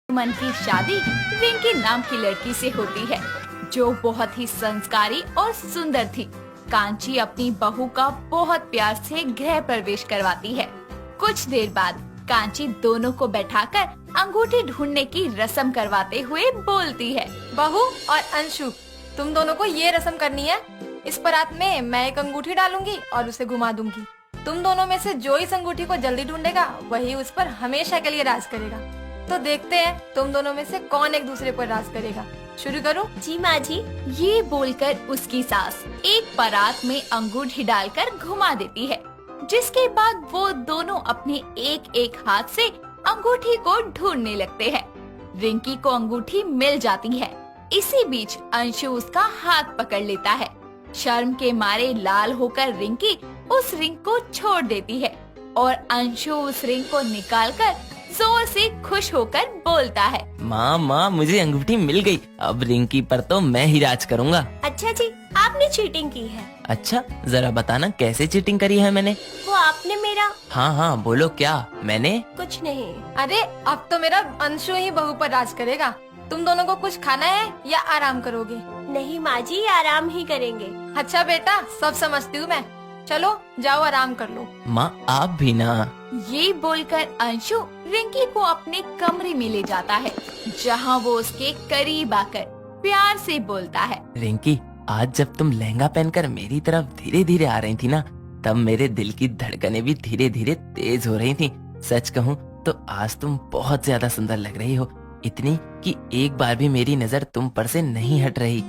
मन की शादी रिंकी नाम की लड़की से होती है, जो बहुत ही संस्कारी और सुंदर थी। कांची अपनी बहू का बहुत प्यार से गृह प्रवेश करवाती है। कुछ देर बाद कांची दोनों को बैठाकर अंगूठी ढूंढने की रस्म करवाते हुए बोलती है। बहू और अंशु, तुम दोनों को ये रस्म करनी है। इस बारात में मैं एक अंगूठी डालूंगी और उसे घुमा दूंगी। तुम दोनों में से जो इस अंगूठी को जल्दी ढूंढेगा वही उस पर हमेशा के लिए राज करेगा। तो देखते हैं तुम दोनों में से कौन एक दूसरे पर राज करेगा। शुरू करो। जी माँ जी। ये बोलकर उसकी सास एक परात में अंगूठी डालकर घुमा देती है, जिसके बाद वो दोनों अपने एक एक हाथ से अंगूठी को ढूंढने लगते हैं। रिंकी को अंगूठी मिल जाती है। इसी बीच अंशु उसका हाथ पकड़ लेता है। शर्म के मारे लाल होकर रिंकी उस रिंग को छोड़ देती है और अंशु उस रिंग को निकालकर जोर से खुश होकर बोलता है, माँ मुझे अंगूठी मिल गई। अब रिंकी पर तो मैं ही राज करूँगा। अच्छा जी, आपने चीटिंग की है। अच्छा, जरा बताना कैसे चीटिंग करी है मैंने। वो आपने मेरा। हाँ बोलो क्या मैंने। कुछ नहीं। अरे अब तो मेरा अंशु ही बहू पर राज करेगा। तुम दोनों को कुछ खाना है या आराम करोगे? नहीं माँ जी, आराम ही करेंगे। अच्छा बेटा, सब समझती हूँ मैं। चलो जाओ आराम कर लो। माँ आप भी ना। ये बोलकर अंशु रिंकी को अपने कमरे में ले जाता है, जहाँ वो उसके करीब आकर प्यार से बोलता है, रिंकी, आज जब तुम लहंगा पहनकर मेरी तरफ धीरे धीरे आ रही थी ना, तब मेरे दिल की धड़कनें भी धीरे धीरे तेज हो रही थी। सच कहूँ तो आज तुम बहुत ज्यादा सुंदर लग रही हो, इतनी कि एक बार भी मेरी नजर तुम पर से नहीं हट रही।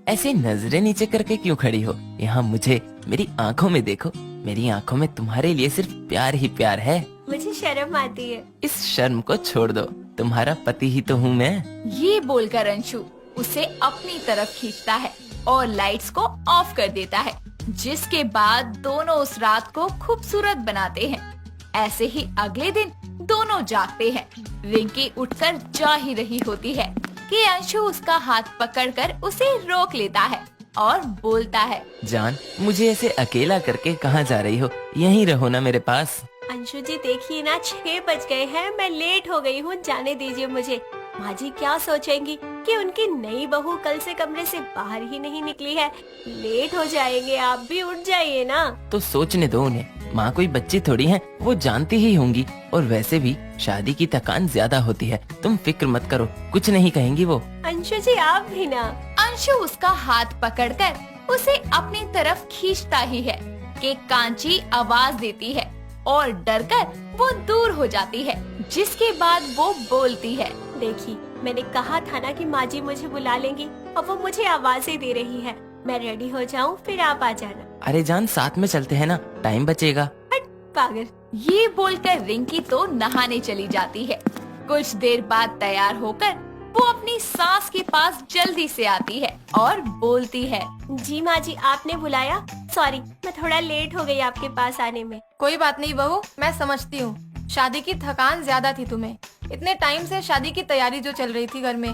ऐसे नजरें नीचे करके क्यों खड़ी हो? यहाँ मुझे मेरी आंखों में देखो। मेरी आंखों में तुम्हारे लिए सिर्फ प्यार ही प्यार है। मुझे शर्म आती है। इस शर्म को छोड़ दो, तुम्हारा पति ही तो हूँ मैं। ये बोलकर अंशु उसे अपनी तरफ खींचता है और लाइट्स को ऑफ कर देता है, जिसके बाद दोनों उस रात को खूबसूरत बनाते हैं। ऐसे ही अगले दिन दोनों जागते हैं। रिंकी उठकर जा ही रही होती है कि अंशु उसका हाथ पकड़कर उसे रोक लेता है और बोलता है, जान, मुझे ऐसे अकेला करके कहाँ जा रही हो? यहीं रहो ना मेरे पास। अंशु जी देखिए ना, 6 बज गए हैं, मैं लेट हो गई हूँ, जाने दीजिए मुझे। माँ जी क्या सोचेंगी कि उनकी नई बहू कल से कमरे से बाहर ही नहीं निकली है। लेट हो जाएंगे, आप भी उठ जाइए ना। तो सोचने दो उन्हें, माँ कोई बच्ची थोड़ी है, वो जानती ही होंगी। और वैसे भी शादी की थकान ज्यादा होती है, तुम फिक्र मत करो, कुछ नहीं कहेंगी वो। अंशु जी आप भी ना। अंशु उसका हाथ पकड़कर उसे अपनी तरफ खींचता ही है कि कांची आवाज देती है और डरकर वो दूर हो जाती है, जिसके बाद वो बोलती है, देखिए मैंने कहा था ना कि माँ जी मुझे बुला लेंगी, अब वो मुझे आवाजें दे रही है। मैं रेडी हो जाऊँ फिर आप आ जाना। अरे जान, साथ में चलते हैं ना, टाइम बचेगा। हट पागल। ये बोलकर रिंकी तो नहाने चली जाती है। कुछ देर बाद तैयार होकर वो अपनी सास के पास जल्दी से आती है और बोलती है, जी माँ जी आपने बुलाया? सॉरी, मैं थोड़ा लेट हो गई आपके पास आने में। कोई बात नहीं बहू, मैं समझती हूँ। शादी की थकान ज्यादा थी तुम्हें। इतने टाइम से शादी की तैयारी जो चल रही थी घर में,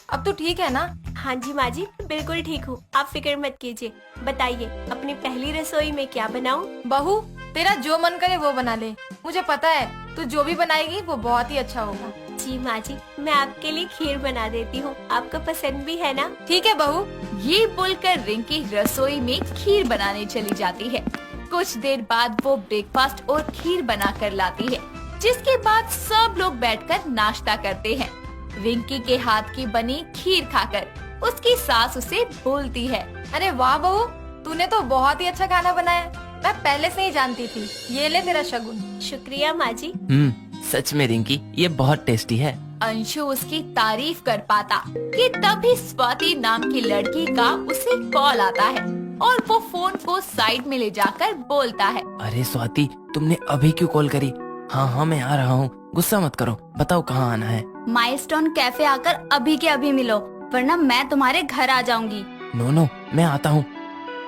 अब तो ठीक है ना? हाँ जी माँ जी, बिल्कुल ठीक हूँ, आप फिक्र मत कीजिए। बताइए अपनी पहली रसोई में क्या बनाऊँ? बहू, तेरा जो मन करे वो बना ले। मुझे पता है तू जो भी बनाएगी वो बहुत ही अच्छा होगा। जी माँ जी, मैं आपके लिए खीर बना देती हूँ, आपको पसंद भी है ना? ठीक है बहू। ये बोलकर रिंकी रसोई में खीर बनाने चली जाती है। कुछ देर बाद वो ब्रेकफास्ट और खीर बना कर लाती है, जिसके बाद सब लोग बैठकर नाश्ता करते हैं। रिंकी के हाथ की बनी खीर खाकर उसकी सास उसे बोलती है, अरे वाह बहू, तूने तो बहुत ही अच्छा खाना बनाया। मैं पहले से ही जानती थी। ये ले तेरा शगुन। शुक्रिया माँ जी। सच में रिंकी, ये बहुत टेस्टी है। अंशु उसकी तारीफ कर पाता कि तभी स्वाति नाम की लड़की का उसे कॉल आता है और वो फोन को साइड में ले जाकर बोलता है, अरे स्वाति, तुमने अभी क्यों कॉल करी? हाँ मैं आ रहा हूँ, गुस्सा मत करो, बताओ कहाँ आना है? माइलस्टोन कैफे आकर अभी के अभी मिलो, वरना मैं तुम्हारे घर आ जाऊंगी। नो, मैं आता हूँ।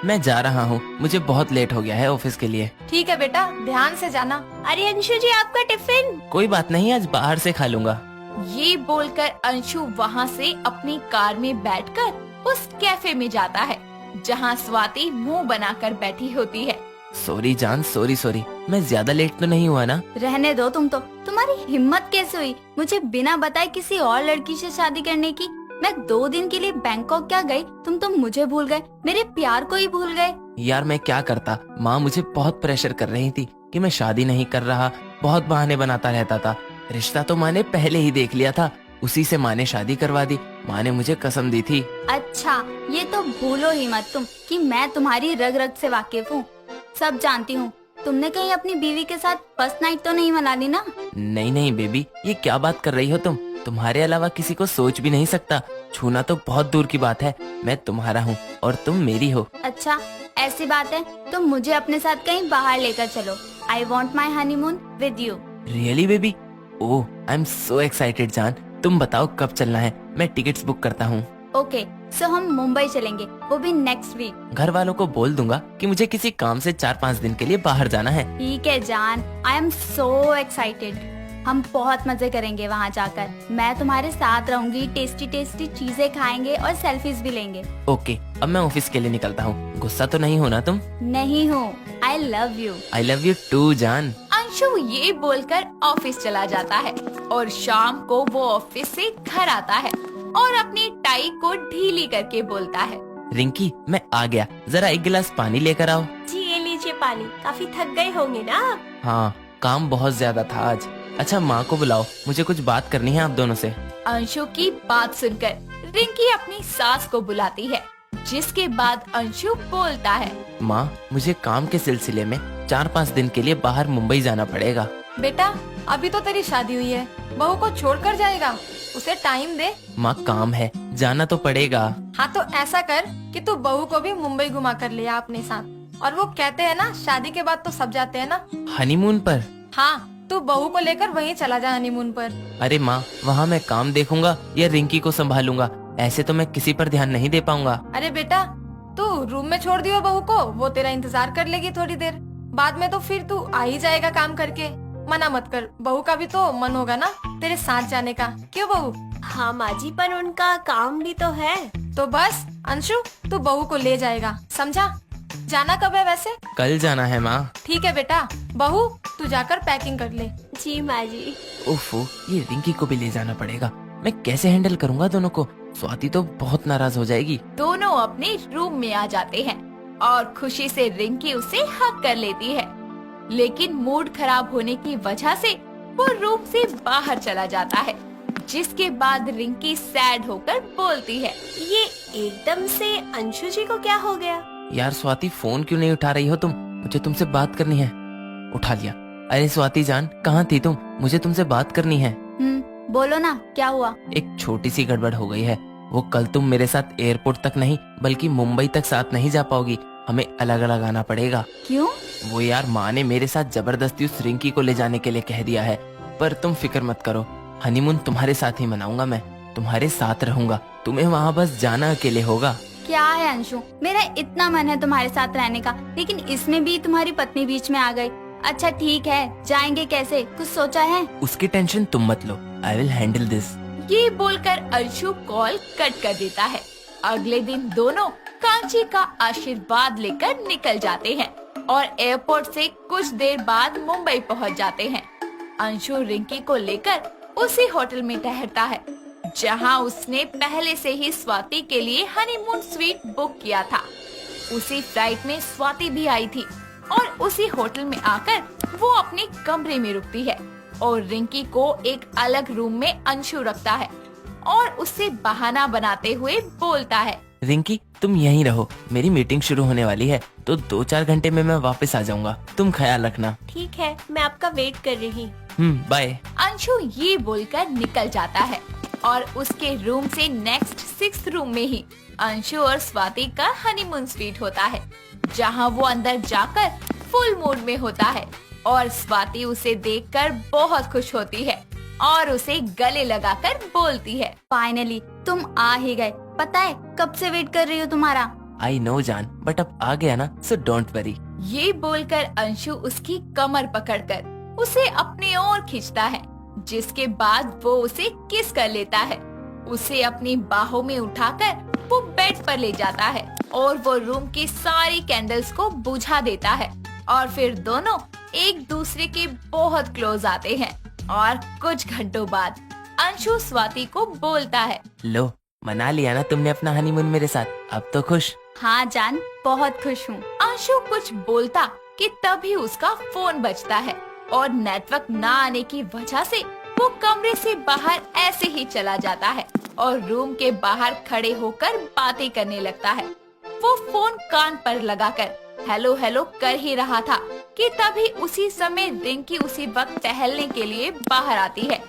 मैं जा रहा हूँ, मुझे बहुत लेट हो गया है ऑफिस के लिए। ठीक है बेटा, ध्यान से जाना। अरे अंशु जी आपका टिफिन। कोई बात नहीं, आज बाहर से खा लूंगा। ये बोलकर अंशु वहाँ से अपनी कार में बैठकर उस कैफे में जाता है, जहाँ स्वाति मुंह बनाकर बैठी होती है। सॉरी जान, सॉरी। मैं ज्यादा लेट तो नहीं हुआ ना? रहने दो तुम तो। तुम्हारी हिम्मत कैसे हुई मुझे बिना बताए किसी और लड़की से शादी करने की? मैं 2 दिन के लिए बैंकॉक क्या गई, तुम तो मुझे भूल गए, मेरे प्यार को ही भूल गए। यार मैं क्या करता, माँ मुझे बहुत प्रेशर कर रही थी कि मैं शादी नहीं कर रहा, बहुत बहाने बनाता रहता था। रिश्ता तो माँ ने पहले ही देख लिया था, उसी से माँ ने शादी करवा दी। माँ ने मुझे कसम दी थी। अच्छा, ये तो भूलो ही मत तुम कि मैं तुम्हारी रग रग से वाकिफ हूँ, सब जानती हूँ। तुमने कहीं अपनी बीवी के साथ फर्स्ट नाइट तो नहीं मना ली ना? नहीं बेबी, ये क्या बात कर रही हो तुम? तुम्हारे अलावा किसी को सोच भी नहीं सकता। छूना तो बहुत दूर की बात है। मैं तुम्हारा हूँ और तुम मेरी हो। अच्छा, ऐसी बात है तो मुझे अपने साथ कहीं बाहर लेकर चलो। I want my honeymoon with you. Really baby? Oh, I am so excited जान। तुम बताओ कब चलना है, मैं टिकट्स बुक करता हूँ। ओके, सो हम मुंबई चलेंगे, वो भी नेक्स्ट वीक। घर वालों को बोल दूंगा कि मुझे किसी काम से 4-5 दिन के लिए बाहर जाना है। ठीक है जान, आई एम सो एक्साइटेड। हम बहुत मजे करेंगे वहाँ जाकर। मैं तुम्हारे साथ रहूंगी, टेस्टी टेस्टी चीजें खाएंगे और सेल्फीज भी लेंगे। ओके, अब मैं ऑफिस के लिए निकलता हूँ। गुस्सा तो नहीं होना तुम? नहीं हूँ। I love you. I love you too जान। अंशु ये बोलकर ऑफिस चला जाता है और शाम को वो ऑफिस से घर आता है और अपनी टाई को ढीली करके बोलता है, रिंकी मैं आ गया, जरा 1 गिलास पानी लेकर आओ। जी ये लीजिए पानी। काफी थक गए होंगे ना आप? हाँ, काम बहुत ज्यादा था आज। अच्छा माँ को बुलाओ, मुझे कुछ बात करनी है आप दोनों से। अंशु की बात सुनकर रिंकी अपनी सास को बुलाती है, जिसके बाद अंशु बोलता है, माँ मुझे काम के सिलसिले में 4-5 दिन के लिए बाहर मुंबई जाना पड़ेगा। बेटा अभी तो तेरी शादी हुई है, बहू को छोड़कर जाएगा? उसे टाइम दे। माँ काम है, जाना तो पड़ेगा। हाँ तो ऐसा कर कि तू बहू को भी मुंबई घुमा कर ले आ अपने साथ। और वो कहते हैं ना, शादी के बाद तो सब जाते हैं ना। हनीमून पर? हाँ, तू बहू को लेकर वहीं चला जा हनीमून पर। अरे माँ, वहाँ मैं काम देखूंगा या रिंकी को संभालूंगा? ऐसे तो मैं किसी पर ध्यान नहीं दे पाऊंगा। अरे बेटा, तू रूम में छोड़ दियो बहू को, वो तेरा इंतजार कर लेगी थोड़ी देर। बाद में तो फिर तू आ ही जाएगा काम करके। मना मत कर, बहू का भी तो मन होगा ना तेरे साथ जाने का। क्यों बहू? हाँ माँ जी, पर उनका काम भी तो है। तो बस अंशु, तू बहू को ले जाएगा, समझा? जाना कब है वैसे? कल जाना है माँ। ठीक है बेटा, बहू तू जाकर पैकिंग कर ले। जी माँ जी। ओफो, ये रिंकी को भी ले जाना पड़ेगा। मैं कैसे हैंडल करूँगा दोनों को? स्वाति तो बहुत नाराज हो जाएगी। दोनों अपने रूम में आ जाते हैं और खुशी से रिंकी उसे हक कर लेती है, लेकिन मूड खराब होने की वजह से वो रूम से बाहर चला जाता है, जिसके बाद रिंकी सैड होकर बोलती है, ये एकदम से अंशु जी को क्या हो गया? यार स्वाति, फोन क्यों नहीं उठा रही हो तुम? मुझे तुमसे बात करनी है। उठा लिया। अरे स्वाति जान, कहाँ थी तुम? मुझे तुमसे बात करनी है। बोलो ना, क्या हुआ? एक छोटी सी गड़बड़ हो गई है। वो कल तुम मेरे साथ एयरपोर्ट तक नहीं बल्कि मुंबई तक साथ नहीं जा पाओगी, हमें अलग अलग आना पड़ेगा। क्यों? वो यार, माँ ने मेरे साथ जबरदस्ती उस रिंकी को ले जाने के लिए कह दिया है। पर तुम फिक्र मत करो, हनीमून तुम्हारे साथ ही मनाऊंगा। मैं तुम्हारे साथ रहूंगा, तुम्हें वहाँ बस जाना अकेले होगा। क्या है अंशु, मेरा इतना मन है तुम्हारे साथ रहने का, लेकिन इसमें भी तुम्हारी पत्नी बीच में आ गई। अच्छा ठीक है, जाएंगे कैसे, कुछ सोचा है? उसकी टेंशन तुम मत लो, आई विल हैंडल दिस। ये बोलकर अंशु कॉल कट कर देता है। अगले दिन दोनों कांची का आशीर्वाद लेकर निकल जाते हैं और एयरपोर्ट से कुछ देर बाद मुंबई पहुंच जाते हैं। अंशु रिंकी को लेकर उसी होटल में ठहरता है जहां उसने पहले से ही स्वाति के लिए हनीमून स्वीट बुक किया था। उसी फ्लाइट में स्वाति भी आई थी और उसी होटल में आकर वो अपने कमरे में रुकती है और रिंकी को एक अलग रूम में अंशु रखता है और उससे बहाना बनाते हुए बोलता है, रिंकी तुम यहीं रहो, मेरी मीटिंग शुरू होने वाली है तो 2-4 घंटे में मैं वापस आ जाऊंगा, तुम ख्याल रखना। ठीक है, मैं आपका वेट कर रही। बाय। अंशु ये बोलकर निकल जाता है और उसके रूम से नेक्स्ट 6th रूम में ही अंशु और स्वाति का हनीमून स्वीट होता है, जहां वो अंदर जाकर फुल मूड में होता है और स्वाति उसे देखकर बहुत खुश होती है और उसे गले लगाकर बोलती है, फाइनली तुम आ ही गए। पता है कब से वेट कर रही हो तुम्हारा। आई नो जान, बट अब आ गया ना, सो डोंट वरी। ये बोलकर अंशु उसकी कमर पकड़कर उसे अपनी ओर खींचता है, जिसके बाद वो उसे किस कर लेता है। उसे अपनी बाहों में उठाकर वो बेड पर ले जाता है और वो रूम की सारी कैंडल्स को बुझा देता है और फिर दोनों एक दूसरे के बहुत क्लोज आते हैं। और कुछ घंटों बाद अंशु स्वाति को बोलता है, लो, मना लिया ना तुमने अपना हनीमून मेरे साथ, अब तो खुश? हाँ जान, बहुत खुश हूँ। अंशु कुछ बोलता कि तभी उसका फोन बजता है और नेटवर्क ना आने की वजह से वो कमरे से बाहर ऐसे ही चला जाता है और रूम के बाहर खड़े होकर बातें करने लगता है। वो फोन कान पर लगाकर हेलो हेलो कर ही रहा था कि तभी उसी समय रिंकी उसी वक्त टहलने के लिए बाहर आती है,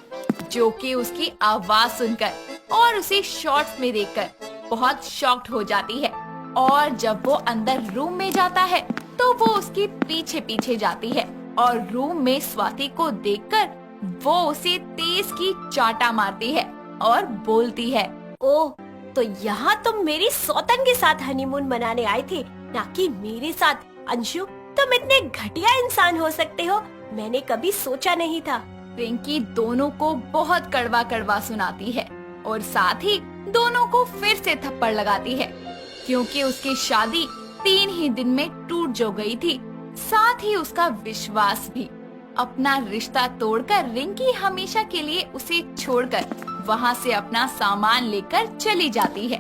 जो कि उसकी आवाज सुनकर और उसे शॉर्ट्स में देखकर बहुत शॉक्ड हो जाती है। और जब वो अंदर रूम में जाता है तो वो उसके पीछे पीछे जाती है और रूम में स्वाति को देखकर वो उसे तेज की चाटा मारती है और बोलती है, ओह, तो यहाँ तुम मेरी सौतन के साथ हनीमून मनाने आए थे, ना कि मेरे साथ। अंशु, तुम इतने घटिया इंसान हो सकते हो, मैंने कभी सोचा नहीं था। रिंकी दोनों को बहुत कड़वा कड़वा सुनाती है और साथ ही दोनों को फिर से थप्पड़ लगाती है, क्योंकि उसकी शादी 3 ही दिन में टूट जो गई थी, साथ ही उसका विश्वास भी। अपना रिश्ता तोड़कर रिंकी हमेशा के लिए उसे छोड़कर वहाँ से अपना सामान लेकर चली जाती है